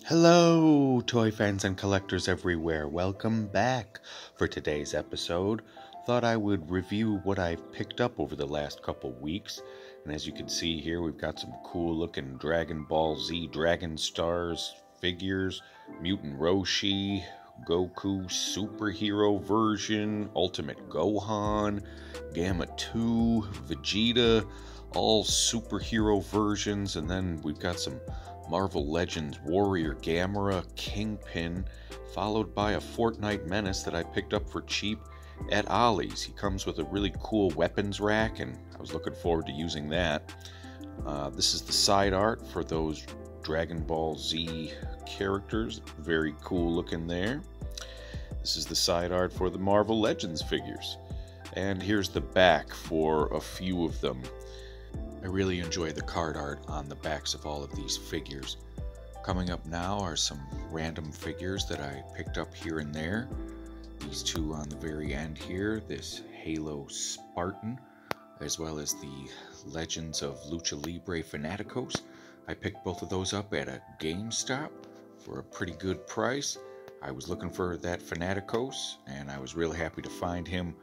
Hello, toy fans and collectors everywhere. Welcome back. For today's episode, thought I would review what I've picked up over the last couple weeks. And as you can see here, we've got some cool looking Dragon Ball Z Dragon Stars figures, Mutant Roshi, Goku superhero version, Ultimate Gohan, Gamma 2, Vegeta, all superhero versions, and then we've got some Marvel Legends Warrior Gamera Kingpin, followed by a Fortnite Menace that I picked up for cheap at Ollie's. He comes with a really cool weapons rack, and I was looking forward to using that. This is the side art for those Dragon Ball Z characters. Very cool looking there. This is the side art for the Marvel Legends figures. And here's the back for a few of them. I really enjoy the card art on the backs of all of these figures. Coming up now are some random figures that I picked up here and there. These two on the very end here, this Halo Spartan, as well as the Legends of Lucha Libre Fanaticos. I picked both of those up at a GameStop for a pretty good price. I was looking for that Fanaticos, and I was really happy to find him.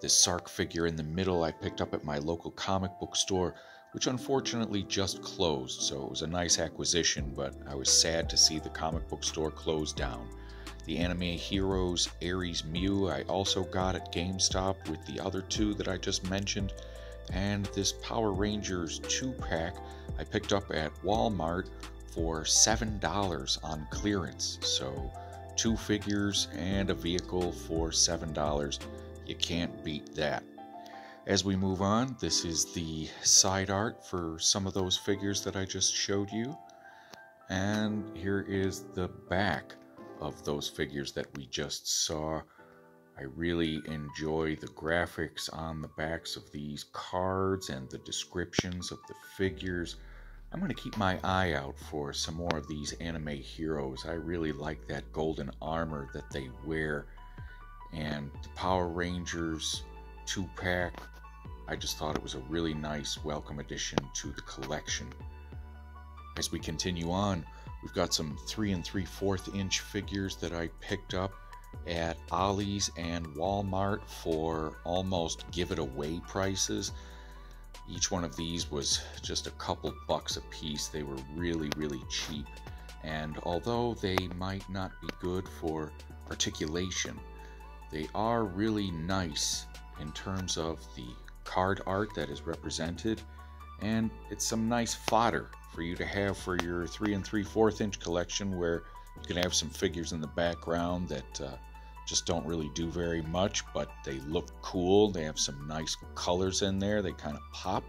This Sark figure in the middle I picked up at my local comic book store, which unfortunately just closed, so it was a nice acquisition, but I was sad to see the comic book store close down. The Anime Heroes Ares Mew I also got at GameStop with the other two that I just mentioned, and this Power Rangers 2-pack I picked up at Walmart for $7 on clearance. So 2 figures and a vehicle for $7. You can't beat that. As we move on, this is the side art for some of those figures that I just showed you. And here is the back of those figures that we just saw. I really enjoy the graphics on the backs of these cards and the descriptions of the figures. I'm going to keep my eye out for some more of these anime heroes. I really like that golden armor that they wear. And the Power Rangers 2-pack, I just thought it was a really nice welcome addition to the collection. As we continue on, we've got some 3 3/4 inch figures that I picked up at Ollie's and Walmart for almost give it away prices. Each one of these was just a couple bucks a piece. They were really, really cheap. And although they might not be good for articulation, they are really nice in terms of the card art that is represented, and it's some nice fodder for you to have for your 3 3/4 inch collection, where you can have some figures in the background that just don't really do very much, but they look cool. They have some nice colors in there. They kind of pop,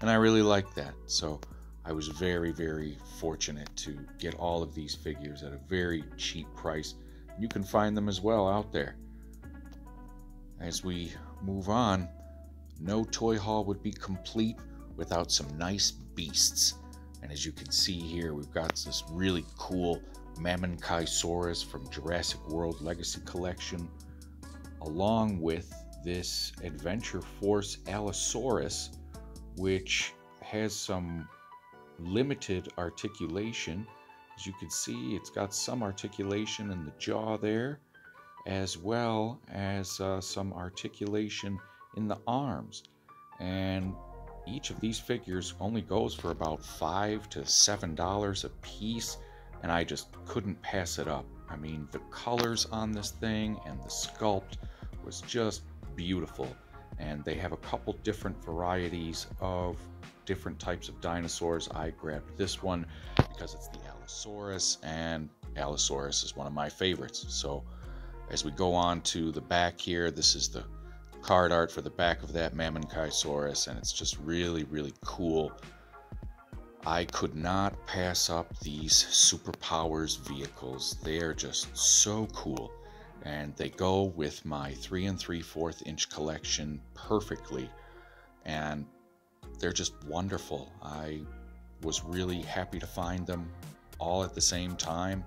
and I really like that. So I was very, very fortunate to get all of these figures at a very cheap price. You can find them as well out there. As we move on, no toy haul would be complete without some nice beasts. And as you can see here, we've got this really cool Mammonkaisaurus from Jurassic World Legacy Collection, along with this Adventure Force Allosaurus, which has some limited articulation. As you can see, it's got some articulation in the jaw there, as well as some articulation in the arms. And each of these figures only goes for about $5 to $7 a piece, and I just couldn't pass it up. I mean, the colors on this thing and the sculpt was just beautiful. And they have a couple different varieties of different types of dinosaurs. I grabbed this one because it's the Allosaurus, and Allosaurus is one of my favorites. So as we go on to the back here, this is the card art for the back of that Mammonkaisaurus, and it's just really, really cool. I could not pass up these Superpowers vehicles. They are just so cool, and they go with my 3 3/4 inch collection perfectly, and they're just wonderful. I was really happy to find them all at the same time.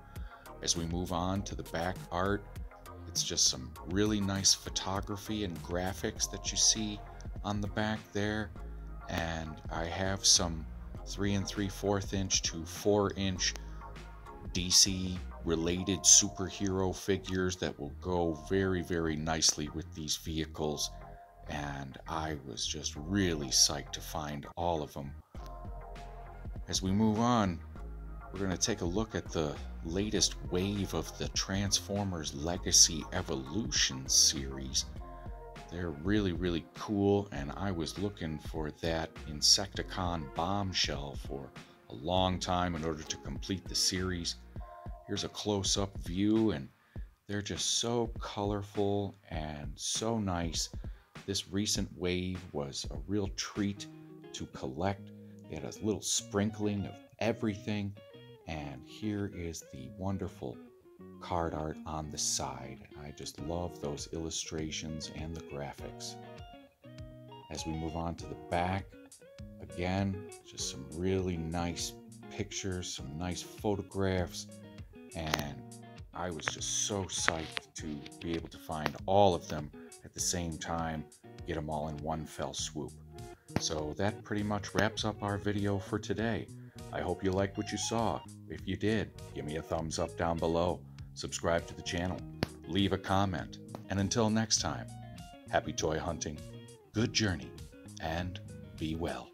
As we move on to the back art, it's just some really nice photography and graphics that you see on the back there. And I have some 3 3/4 inch to 4 inch DC related superhero figures that will go very, very nicely with these vehicles, and I was just really psyched to find all of them. As we move on, we're going to take a look at the latest wave of the Transformers Legacy Evolution series. They're really, really cool, and I was looking for that Insecticon bombshell for a long time in order to complete the series. Here's a close-up view, and they're just so colorful and so nice. This recent wave was a real treat to collect. They had a little sprinkling of everything, and here is the wonderful card art on the side. I just love those illustrations and the graphics. As we move on to the back, again, just some really nice pictures, some nice photographs, and I was just so psyched to be able to find all of them at the same time, get them all in one fell swoop. So that pretty much wraps up our video for today. I hope you liked what you saw. If you did, give me a thumbs up down below. Subscribe to the channel, leave a comment, and until next time, happy toy hunting, good journey, and be well.